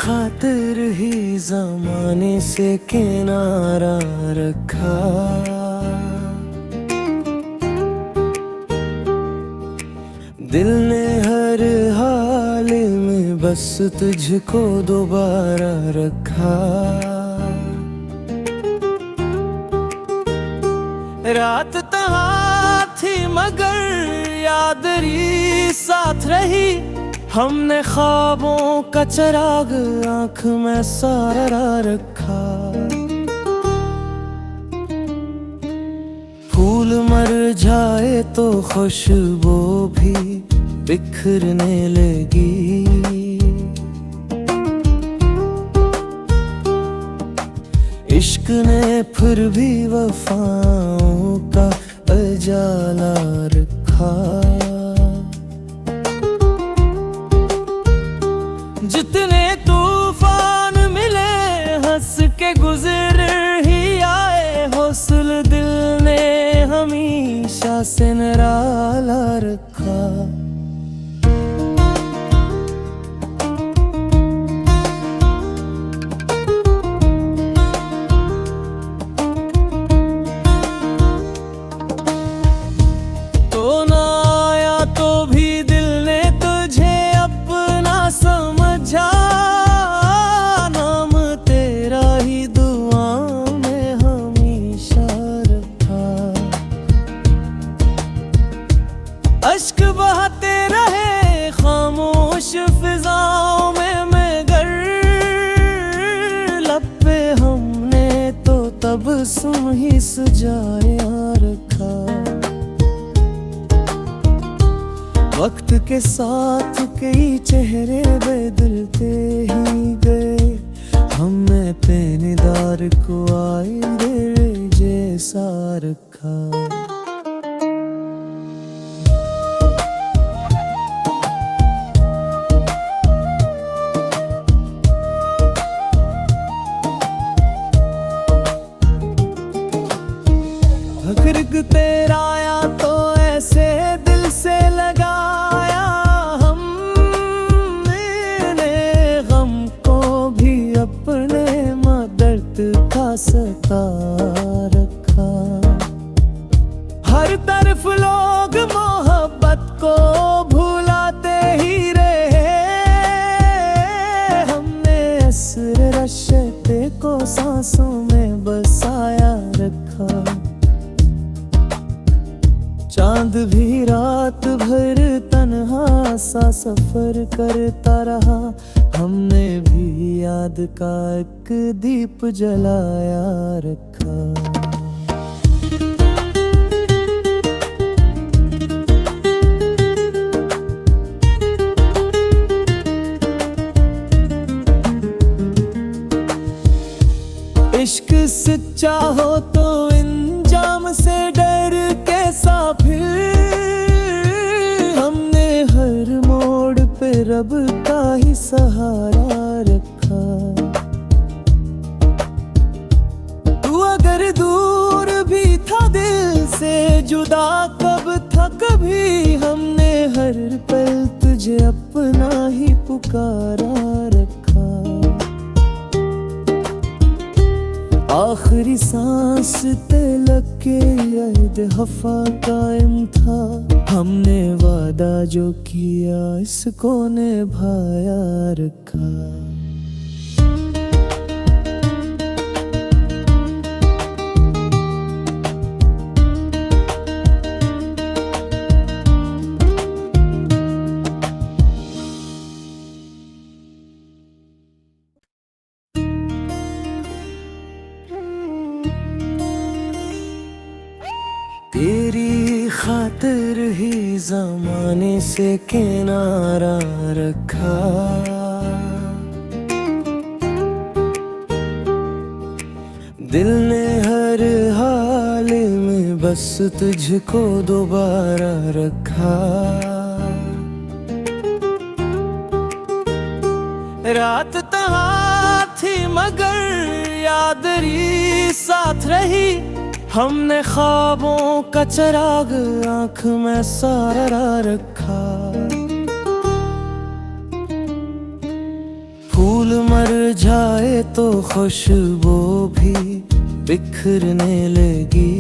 खातिर ही जमाने से किनारा रखा। दिल ने हर हाल में बस तुझको दोबारा रखा। रात तहाँ थी मगर याद री साथ रही। हमने ख्वाबों का चिराग आँख में सारा रखा। फूल मर जाए तो खुशबू भी बिखरने लगी। इश्क ने फिर भी वफाओं का उजाला रखा। जितने तूफान मिले हंस के गुजर ही आए। हौसला दिल ने हमेशा से निराला रखा। तो ना आया तो भी दिल ने तुझे अपना समझा। नाम तेरा ही दुआ में हमेशा रखा। अश्क बहाते रहे खामोश फिजाओं में मगर लब पे हमने तो तबस्सुम ही सजाया रखा। वक्त के साथ कई चेहरे बदलते ही गए। हमने पेनेदार को आईने जैसा रखा। फर्क तेरा आया तो ऐसे दिल से लगाया। हमने गम को भी अपने दर्द का सता रखा। हर तरफ लोग मोहब्बत को भुलाते ही रहे। हमने असर रश्ते को सांसों में बसाया रखा। चांद भी रात भर तन्हा सा सफर करता रहा। हमने भी याद का एक दीप जलाया रखा। इश्क सच्चा हो तो इंजाम से डर कैसा फिर। हमने हर मोड़ पे रब का ही सहारा रखा। तू अगर दूर भी था दिल से जुदा कब था कभी। हमने हर पल तुझे अपना ही पुकारा रखा। आखिरी सांस तलक के याद हफा कायम था। हमने वादा जो किया इसको निभाया रखा। तेरी खातिर ही जमाने से किनारा रखा। दिल ने हर हाल में बस तुझको दोबारा रखा। रात तहाँ थी मगर याद री साथ रही। हमने ख्वाबों का चिराग आँख में सारा रखा। फूल मर जाए तो खुशबू भी बिखरने लगी।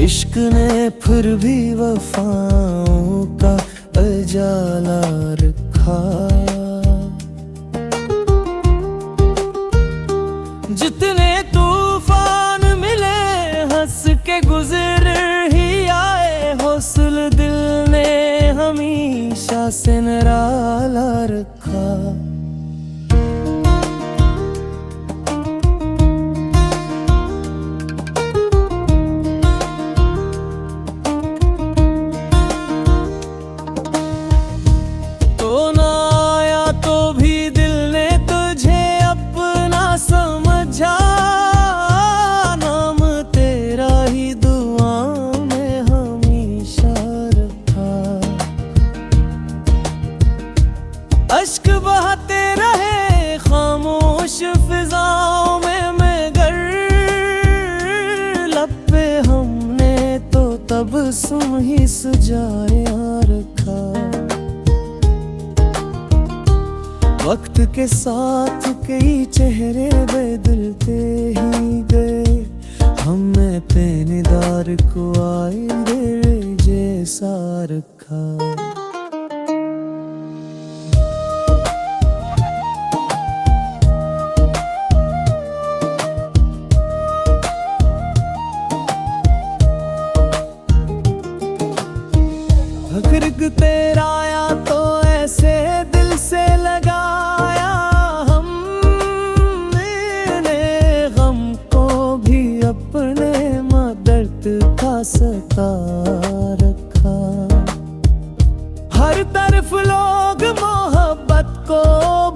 इश्क ने फिर भी वफाओं का उजाला रखा। जितने तूफान मिले हंस के गुजर ही आए, हौसला दिल ने हमेशा से निराला रखा। तो ना आया तो भी दिल ने तुझे अपना समझा, नाम तेरा ही दुआओं में हमेशा रखा। अश्क बहाते रहे खामोश फिजाओं में, मगर लब पे हमने तो तबस्सुम ही सजाया रखा। वक्त के साथ कई चेहरे बदलते ही गए, हमने पेनेदार को आईने जैसा रखा। फर्क तेरा आया तो ऐसे दिल से लगाया, हमने गम को भी अपने दर्द का सता रखा। हर तरफ लोग मोहब्बत को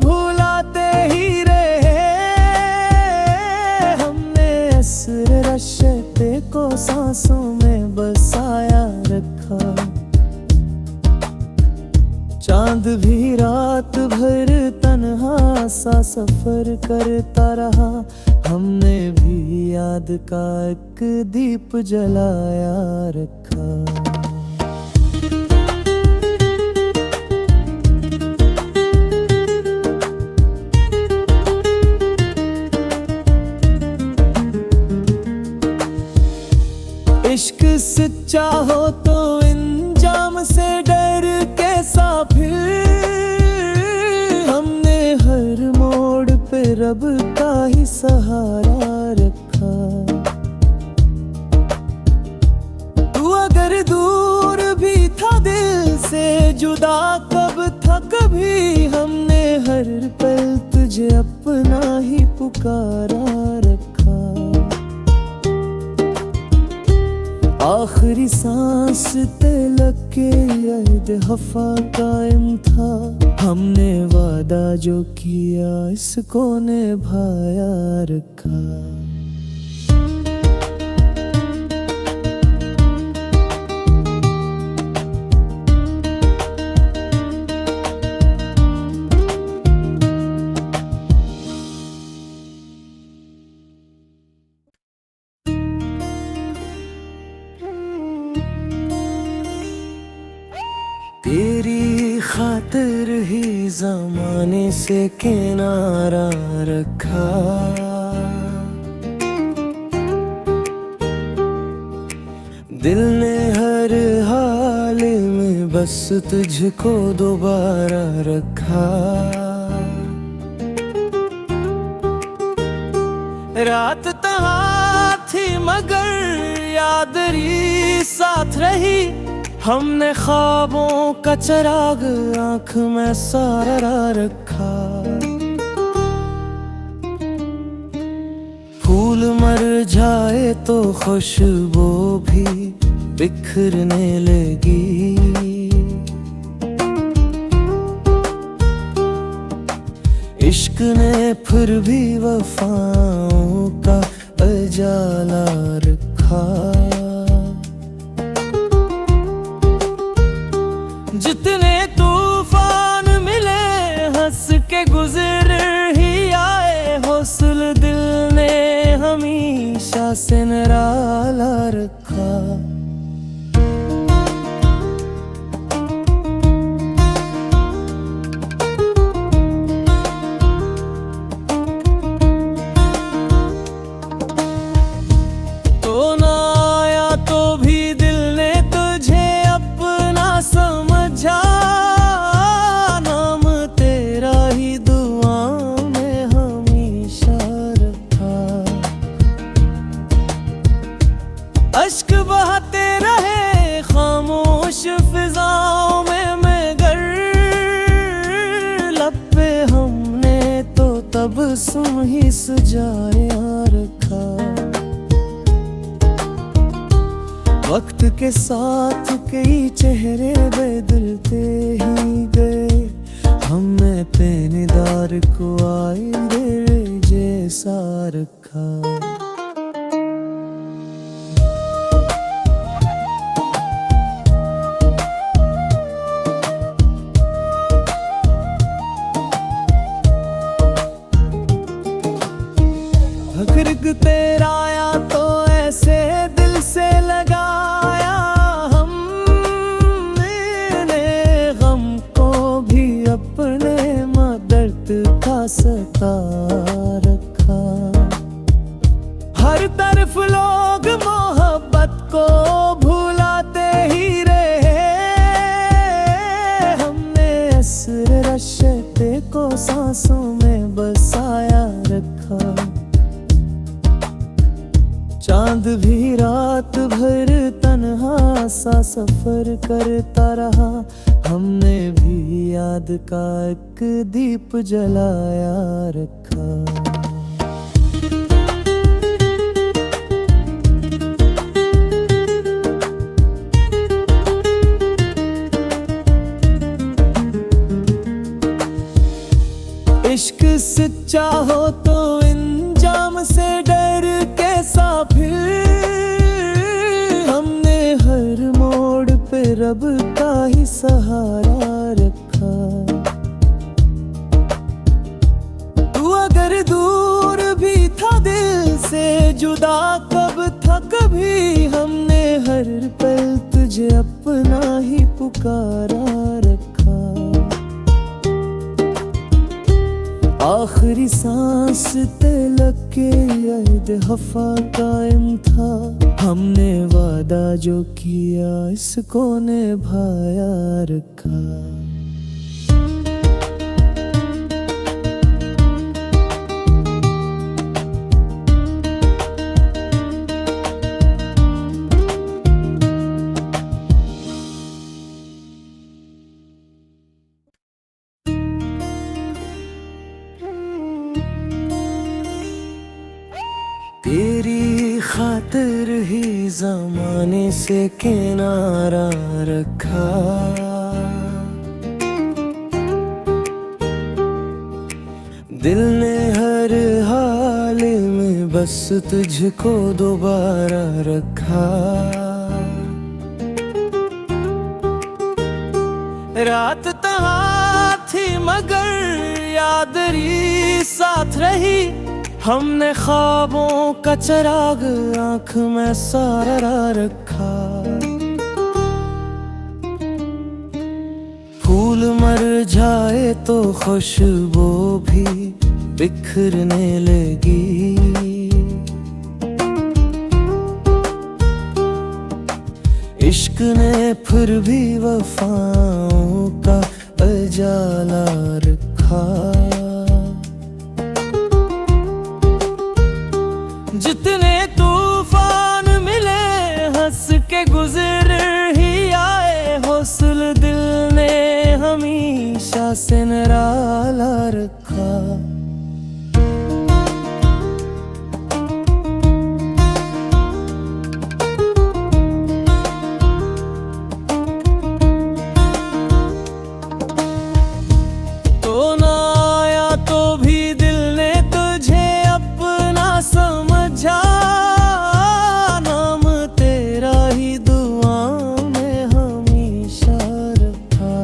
भुलाते ही रहे, हमने असर रश्ते को सांसों में बसाया रखा। चांद भी रात भर तन्हा सा सफर करता रहा, हमने भी याद का एक दीप जलाया रखा। इश्क सच्चा हो तो इंजाम से डर कैसा, फिर हमने हर मोड़ पे रब का ही सहारा रखा। तू अगर दूर भी था दिल से जुदा कब था कभी, हमने हर पल तुझे अपना ही पुकारा रखा। आखिरी सांस तलक के यद हफा कायम था, हमने वादा जो किया इसको निभाया रखा। तेरी खातिर ही ज़माने से किनारा रखा। दिल ने हर हाल में बस तुझको दोबारा रखा। रात तहाँ थी मगर यादरी साथ रही, हमने ख्वाबों का चिराग आँख में सारा रखा। फूल मर जाए तो खुशबू भी बिखरने लगी। इश्क ने फिर भी वफाओं का उजाला रखा। जितने तूफान मिले हंस के गुजर ही आए, हौसला दिल ने हमेशा से निराला रखा। सजाया रखा। वक्त के साथ कई चेहरे बदलते ही गए, हमने पेनेदार को आईने जैसा रखा। गिरग तेरा आया तो ऐसे दिल से लगाया, हमने गम को भी अपने दर्द का सता रखा। हर तरफ लोग मोहब्बत को भुलाते ही रहे, हमने असर रश्ते को सांसों में बसाया रखा। चांद भी रात भर तन्हा सा सफर करता रहा, हमने भी याद का एक दीप जलाया रखा। इश्क सच्चा हो तो इंजाम से डर कैसा फिर, हमने हर मोड़ पे रब का ही सहारा रखा। तू अगर दूर भी था दिल से जुदा कब था कभी, हमने हर पल तुझे अपना ही पुकारा रखा। आखिरी सांस तलक के याद हफा कायम था, हमने वादा जो किया इसको निभाया रखा। तेरी खातिर ही ज़माने से किनारा रखा। दिल ने हर हाल में बस तुझको दोबारा रखा। रात तहाँ थी मगर यादरी साथ रही, हमने ख्वाबों का चिराग आँख में सारा रखा। फूल मर जाए तो खुशबू भी बिखरने लगी, इश्क ने फिर भी वफाओं का उजाला रखा। जितने तूफान मिले हंस के गुजर ही आए, हौसला दिल ने हमेशा से निराला रखा। तो ना आया तो भी दिल ने तुझे अपना समझा, नाम तेरा ही दुआ में हमेशा रखा।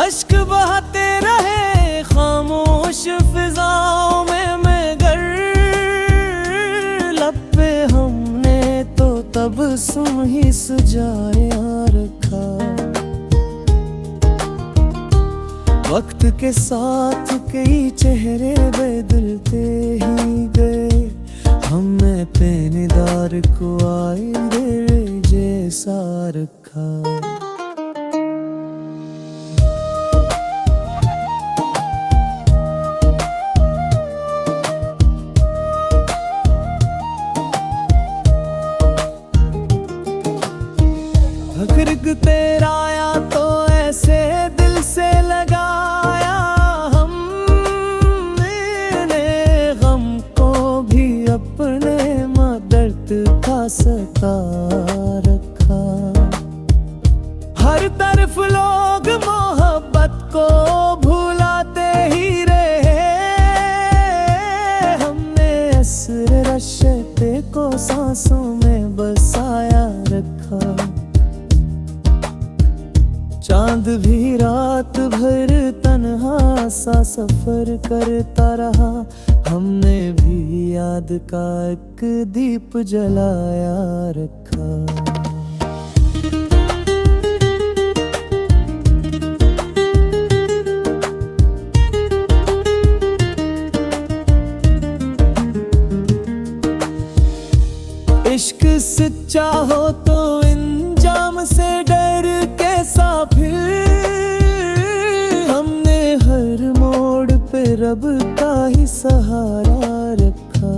अश्क बहाते रहे खामोश फिजाओं में मगर, लब पे हमने तो तबस्सुम ही सजाया रखा। वक्त के साथ कई चेहरे बदलते ही गए, हमने पेनेदार को आईने जैसा रखा। गिरग तेरा आया तो ऐसे दिल से लगाया, हमने सांसों में बसाया रखा। चांद भी रात भर तन्हा सा सफर करता रहा, हमने भी याद का एक दीप जलाया रखा। इश्क सच्चा हो तो इंजाम से डर कैसा फिर, हमने हर मोड़ पे रब का ही सहारा रखा।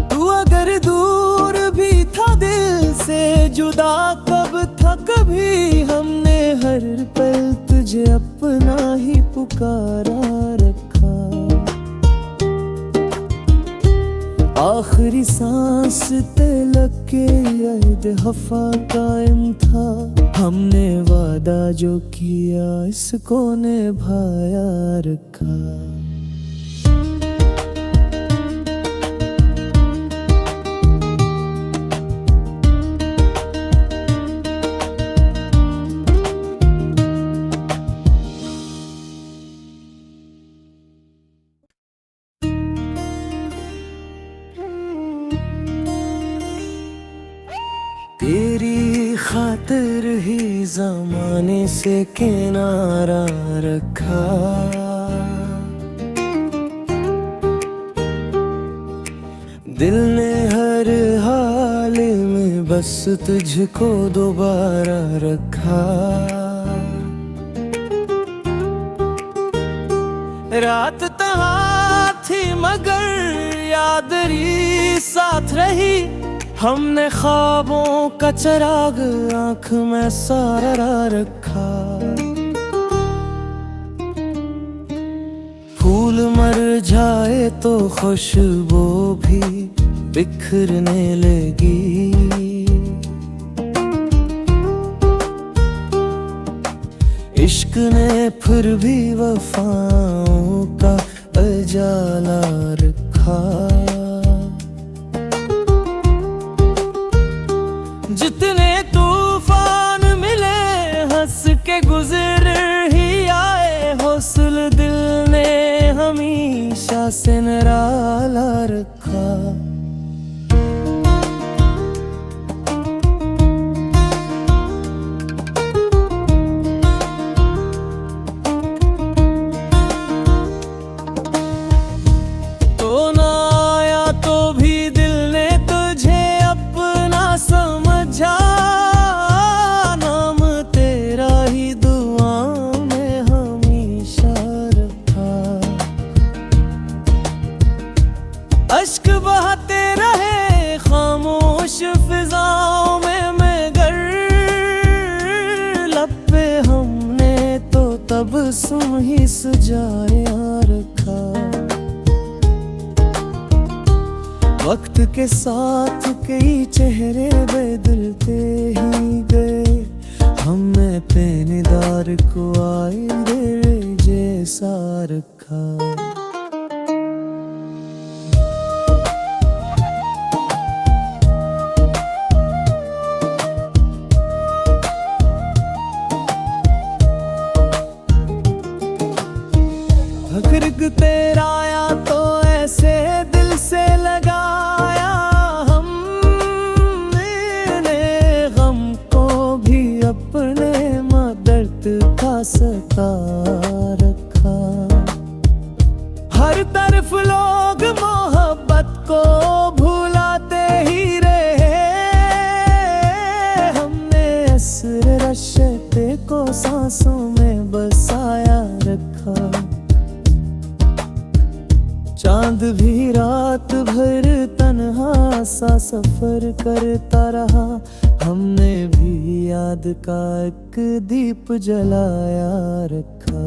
तू अगर दूर भी था दिल से जुदा कब था कभी, हमने हर पल तुझे अपना ही पुकारा रखा। आखिरी सांस तलक के याद हफा कायम था, हमने वादा जो किया इसको निभाया रखा। तेरी खातिर ही ज़माने से किनारा रखा। दिल ने हर हाल में बस तुझको दोबारा रखा। रात तहा थी मगर यादरी साथ रही, हमने ख्वाबों का चिराग आँख में सारा रखा। फूल मर जाए तो खुशबू भी बिखरने लगी। इश्क ने फिर भी वफाओं का उजाला रखा। जितने तूफान मिले हंस के गुजर ही आए, हौसला दिल ने हमेशा से निराला रखा। तो ना आया तो भी दिल ने तुझे अपना समझा, नाम तेरा ही दुआ में हमेशा रखा। अश्क बहाते रहे खामोश फिजाओं में मगर, लब पे हमने तो तबस्सुम ही सजाया रखा। वक्त के साथ कई चेहरे बदलते ही गए, हमने पेनेदार को आईने जैसा रखा। फर्क तेरा आया तो ऐसे दिल से लगाया, हमने गम को भी अपने दर्द का सता रखा। हर तरफ लोग मोहब्बत को भुलाते ही रहे, हमने असर रश्ते को सांसों में बसाया रखा। चांद भी रात भर तन्हा सा सफर करता रहा, हमने भी याद का एक दीप जलाया रखा।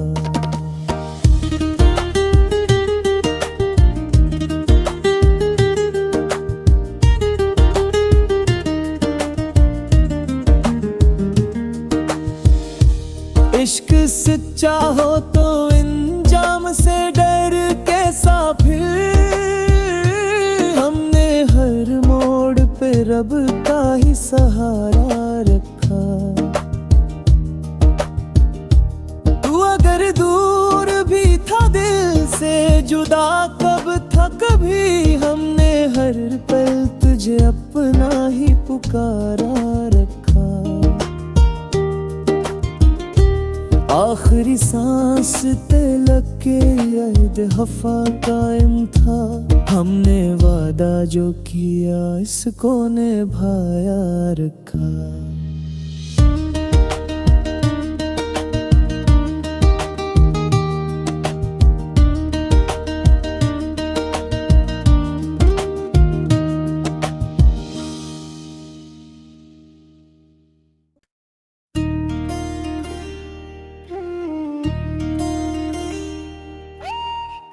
इश्क सच्चा हो तो इंजाम से डर कैसा फिर, जुदा कब था कभी हमने हर पल तुझे अपना ही पुकारा रखा। आखिरी सांस तलक के अहद वफा कायम था, हमने वादा जो किया इसको निभाया रखा।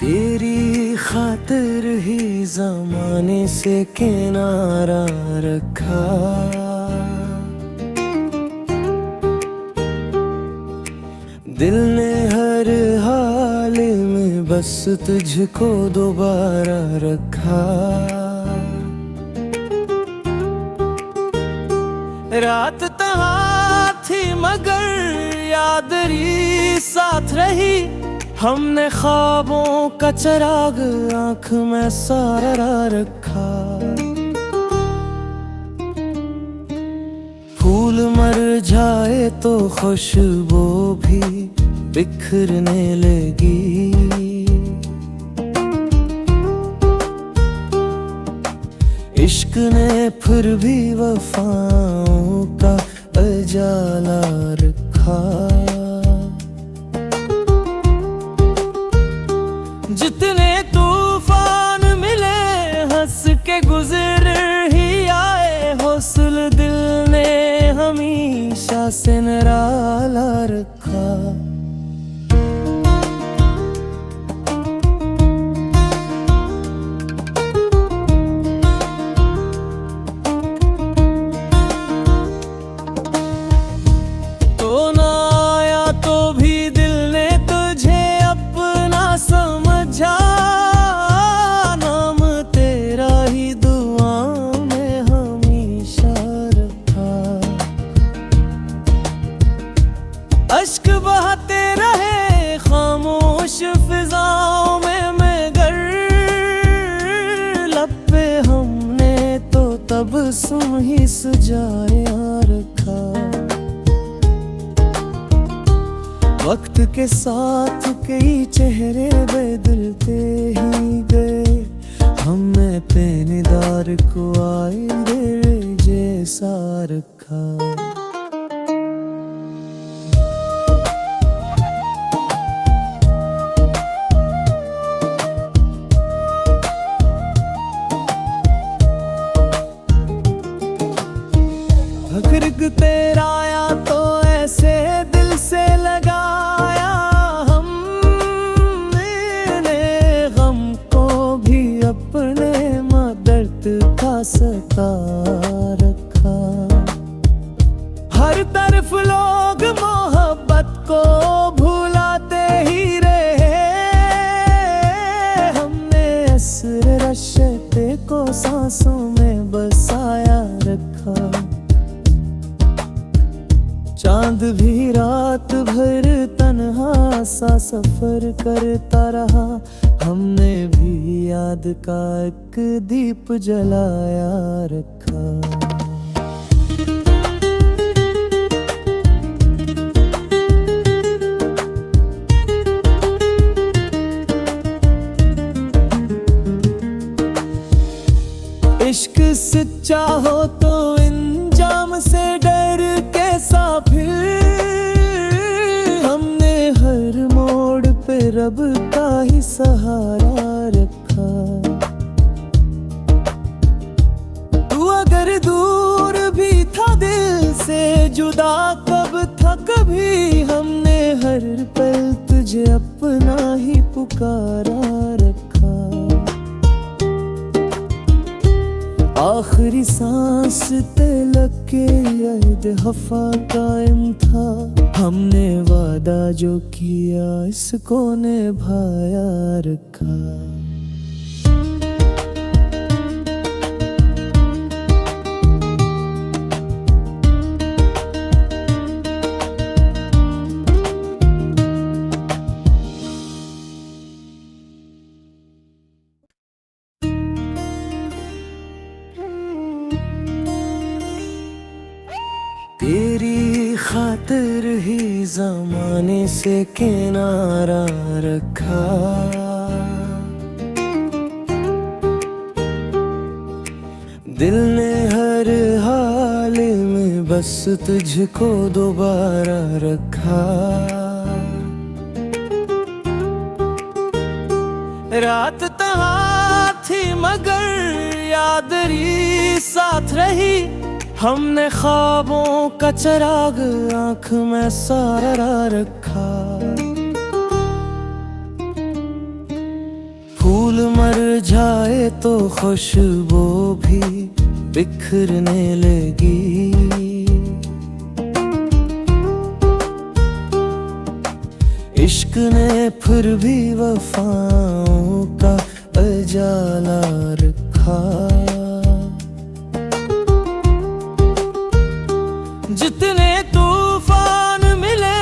तेरी खातिर ही ज़माने से किनारा रखा। दिल ने हर हाल में बस तुझको दोबारा रखा। रात तहाँ थी मगर यादरी साथ रही, हमने ख्वाबों का चिराग आँख में सारा रखा। फूल मर जाए तो खुशबू भी बिखरने लगी। इश्क ने फिर भी वफाओं का उजाला रखा। जितने तूफान मिले हंस के गुजर ही आए, हौसला दिल ने हमेशा से निराला रखा। तो ना आया तो भी दिल ने तुझे अपना समझा, नाम तेरा ही दुआओं में हमेशा रखा। अश्क बहाते रहे खामोश फिजाओं में मगर लब पे हमने तो तबस्सुम ही सजाया रखा। वक्त के साथ कई चेहरे बदलते ही गए, हमने पेनेदार को आईने जैसा रखा। फर्क तेरा आया तो ऐसे दिल से लगाया, हमने गम को भी अपने दर्द का सता रखा। हर तरफ लोग मोहब्बत को भुलाते ही रहे, हमने असर रश्ते को सांसों में बसाया रखा। चांद भी रात भर तन्हा सा सफर करता रहा, हमने भी याद का एक दीप जलाया रखा। इश्क सच्चा हो तो इंजाम से डर कैसा फिर, हमने हर मोड़ पे रब का ही सहारा रखा। तू अगर दूर भी था दिल से जुदा कब था कभी, हमने हर पल तुझे अपना ही पुकारा रखा। आखिरी सांस तलक के अहद वफा कायम था, हमने वादा जो किया इसको निभाया रखा। खातिर ही ज़माने से किनारा रखा। दिल ने हर हाल में बस तुझको दोबारा रखा। रात तहाँ थी मगर याद री साथ रही। हमने ख्वाबों का चिराग आँख में सारा रखा। फूल मर जाए तो खुशबू भी बिखरने लगी। इश्क ने फिर भी वफाओं का उजाला रखा। जितने तूफान मिले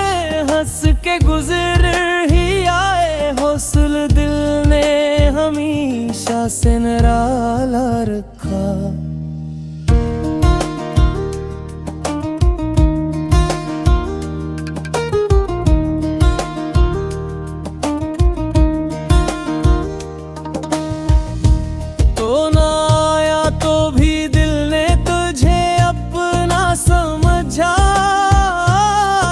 हंस के गुजर ही आए। हौसला दिल ने हमेशा से निराला रखा। तो ना आया तो भी दिल ने तुझे अपना समझा।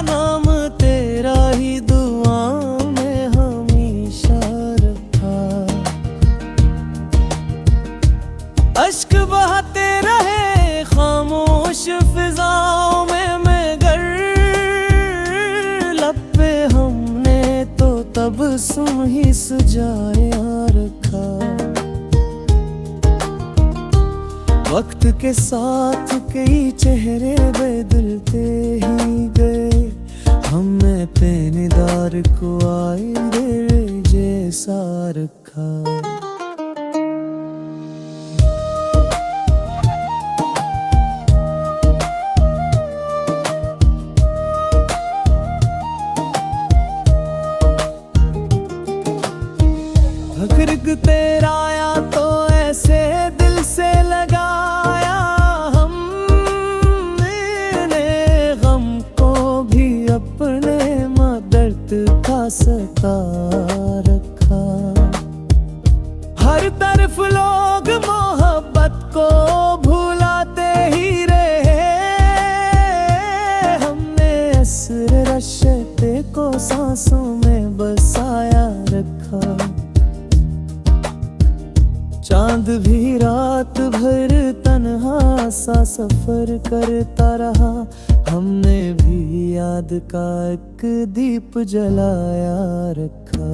नाम तेरा ही दुआओं में हमेशा रखा। अश्क बहाते रहे खामोश फिजाओं में मगर लब पे हमने तो तबस्सुम ही सजाया रखा। वक्त के साथ कई चेहरे बदलते ही गए। हमने पेनेदार को आईने जैसा रखा। फर्क तेरा आया तो ऐसे दिल से लगाया। हमने गम को भी अपने दर्द का सता रखा। हर तरफ लोग मोहब्बत को भुलाते ही रहे। हमने असर रश्ते को सांसों में बसाया रखा। चांद भी रात भर तन्हा सा सफर करता रहा। हमने भी याद का एक दीप जलाया रखा।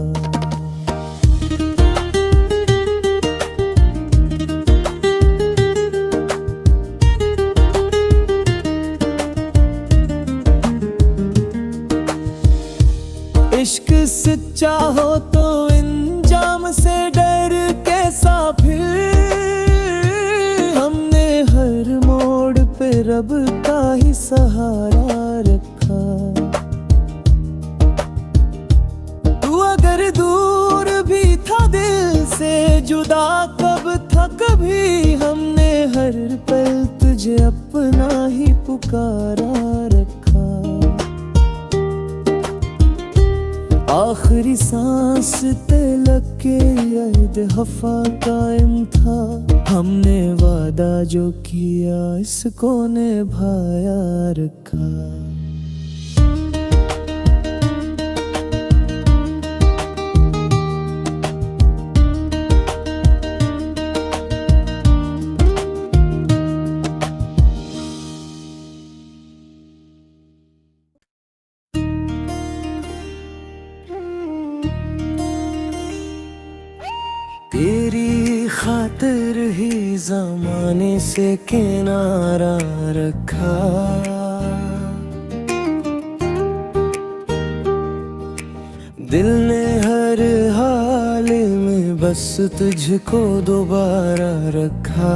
इश्क सच्चा हो तो इंजाम से डर कैसा फिर। हमने हर मोड़ पे रब का ही सहारा रखा। तू अगर दूर भी था दिल से जुदा कब था कभी। हमने हर पल तुझे अपना ही पुकारा रखा। आखिरी सांस तलक के याद हफा कायम था। हमने वादा जो किया इसको निभाया रखा। तेरी खातिर ही ज़माने से किनारा रखा। दिल ने हर हाल में बस तुझको दोबारा रखा।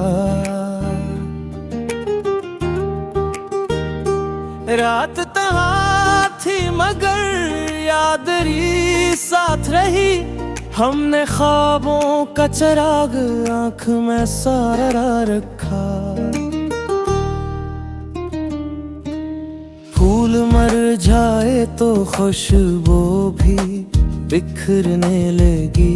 रात तहाँ थी मगर याद री साथ रही। हमने ख्वाबों का चिराग आँख में सारा रखा। फूल फूल मर जाए तो खुशबू भी बिखरने लगी।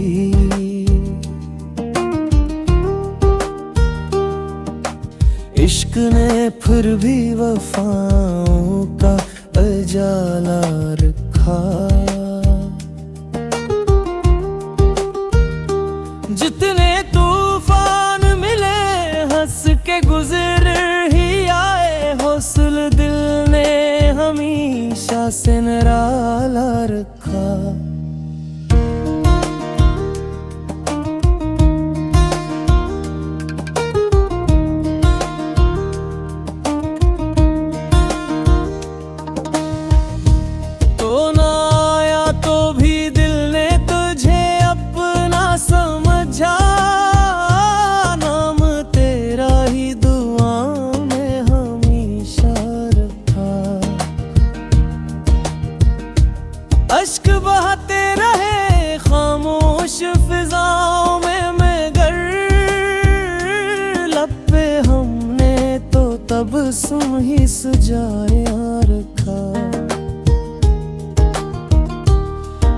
इश्क ने फिर भी वफाओं का उजाला रखा। जितने तूफान मिले हंस के गुजर ही आए, हौसला दिल ने हमेशा से निराला रखा। तो ना आया तो भी दिल ने तुझे अपना समझा, नाम तेरा ही दुआओं में हमेशा रखा। अश्क बहाते रहे खामोश फिजाओं में, मगर लब पे हमने तो तबस्सुम ही सजाया रखा।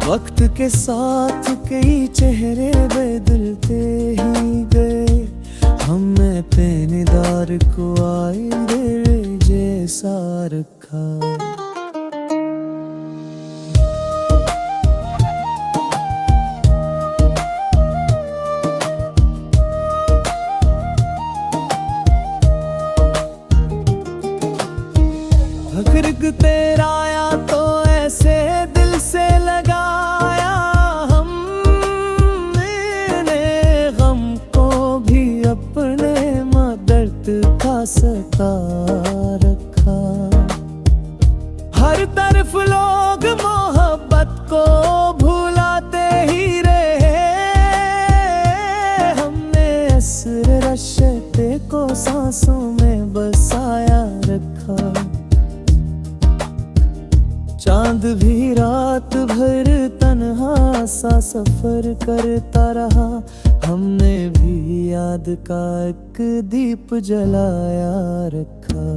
वक्त के साथ कई चेहरे बदलते ही गए, हमने पेनेदार को आईने जैसा रखा। फर्क तेरा आया तो ऐसे दिल से लगाया, हमने गम को भी अपने दर्द का सता रखा। हर तरफ लोग मोहब्बत को भुलाते ही रहे, हमने असर रश्ते को सांसों में बसाया रखा। चांद भी रात भर तन्हा सा सफर करता रहा, हमने भी याद का एक दीप जलाया रखा।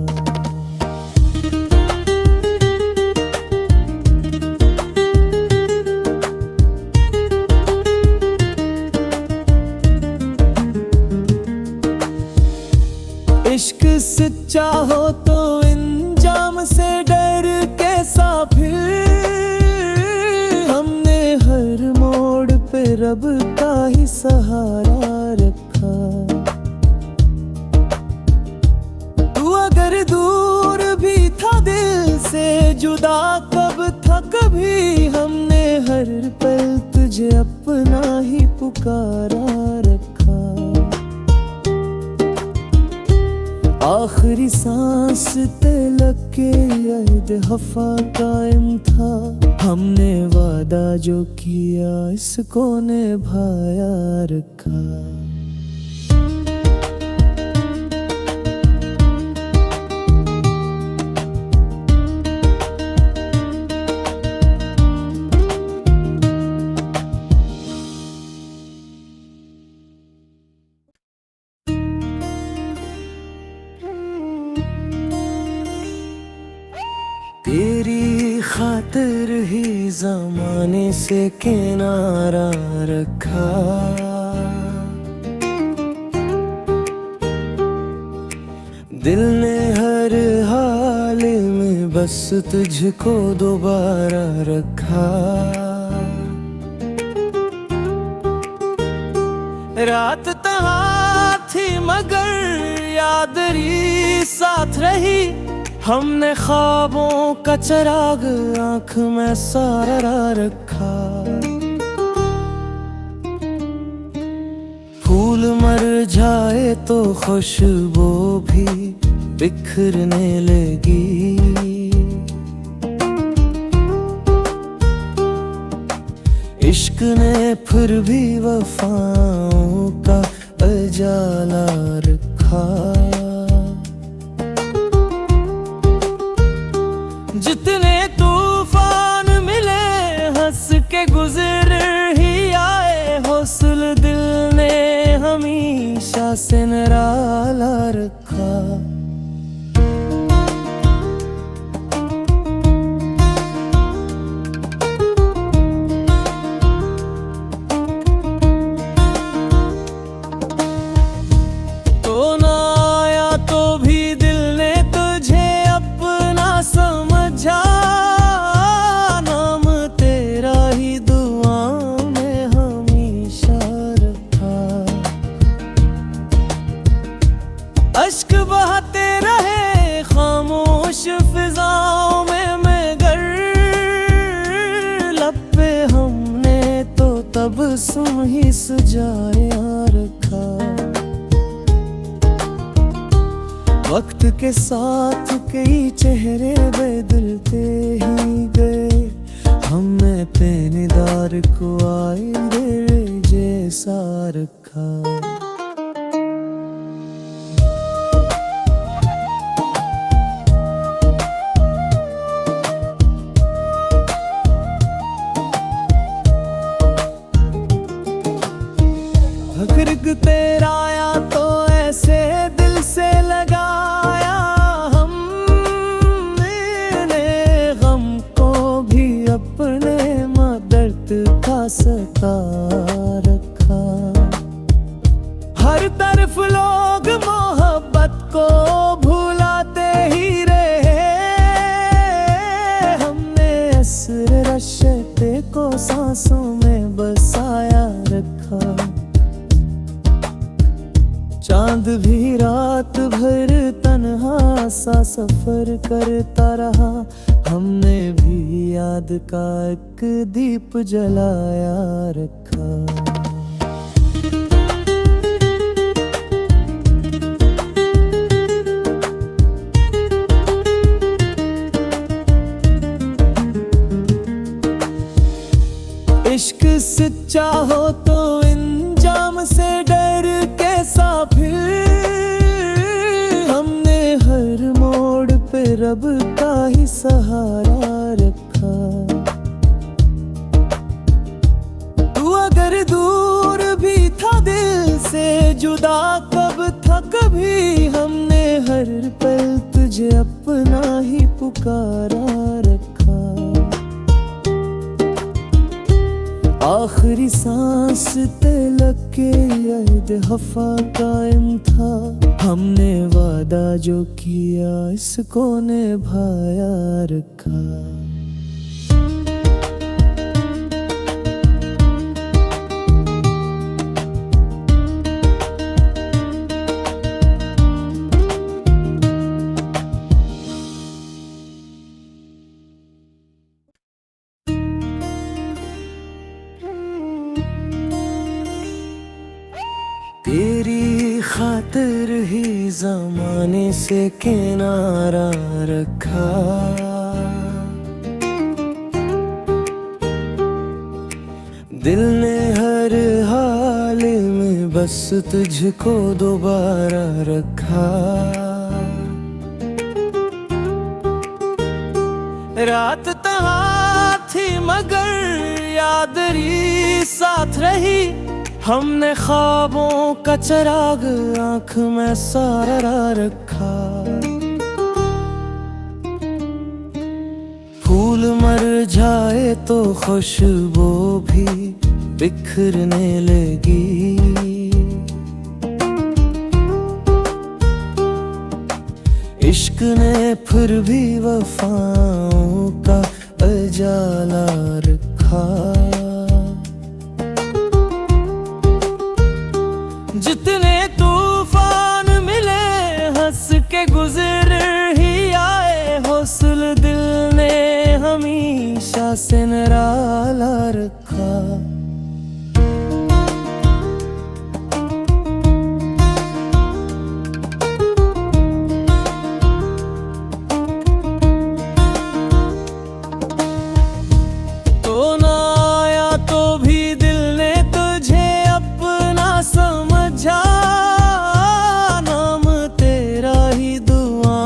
इश्क सच्चा हो तो इंजाम से डर कैसा, फिर हमने हर मोड़ पे रब का ही सहारा रखा। तू अगर दूर भी था दिल से जुदा कब था कभी, हमने हर पल तुझे अपना ही पुकारा रखा। आखिरी सांस तलक के याद हफा कायम था, हमने वादा जो किया इसको निभाया रखा। तेरी खातिर ही ज़माने से किनारा रखा। दिल ने हर हाल में बस तुझको दोबारा रखा। रात तहाँ थी मगर यादरी साथ रही, हमने ख्वाबों का चिराग आँख में सारा रखा। फूल मर जाए तो खुशबू भी बिखरने लगी। इश्क ने फिर भी वफाओं का उजाला रखा। जितने तूफान मिले हंस के गुजर ही आए, हौसला दिल ने हमेशा से निराला रखा। सजाया रखा। वक्त के साथ कई चेहरे बदलते ही गए, हमने पेनेदार को आईने जैसा रखा। गिर्ग तेरा आया तो ऐसे दिल से लगाया, हमने गम को भी अपने दर्द का सता रखा। हर तरफ लोग मोहब्बत को भुलाते ही रहे, हमने असर रश्ते को सांसों में बसाया रखा। चांद भी रात भर तन्हा सा सफर करता रहा, हमने भी याद का एक दीप जलाया रखा। इश्क सच्चा हो तो इंजाम से डर कैसा फिर, हमने हर मोड़ पे रब का ही सहारा रखा। तू अगर दूर भी था दिल से जुदा कब था कभी, हमने हर पल तुझे अपना ही पुकारा रखा। आखिरी सांस तलक के यद हफा कायम था, हमने वादा जो किया इसको निभाया रखा। तेरी खातिर ही ज़माने से किनारा रखा। दिल ने हर हाल में बस तुझको दोबारा रखा। रात तहाँ थी मगर यादरी साथ रही, हमने ख्वाबों का चिराग आँख में सारा रखा। फूल मर जाए तो खुशबू भी बिखरने लगी, इश्क ने फिर भी वफाओं का उजाला रखा। जितने तूफान मिले हंस के गुजर ही आए, हौसला दिल ने हमेशा से निराला रखा। तो ना आया तो भी दिल ने तुझे अपना समझा, नाम तेरा ही दुआ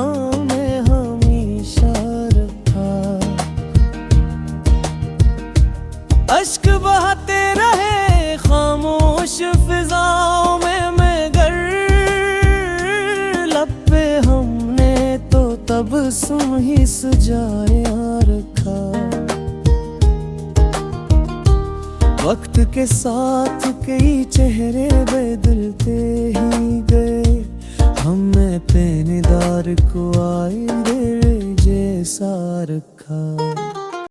में हमेशा रखा। अश्क बहाते रहे खामोश फिजाओं में मगर, लब पे हमने तो तबस्सुम ही सजाया रखा। वक्त के साथ कई चेहरे बदलते ही गए, हमने पेनेदार को आईने जैसा रखा।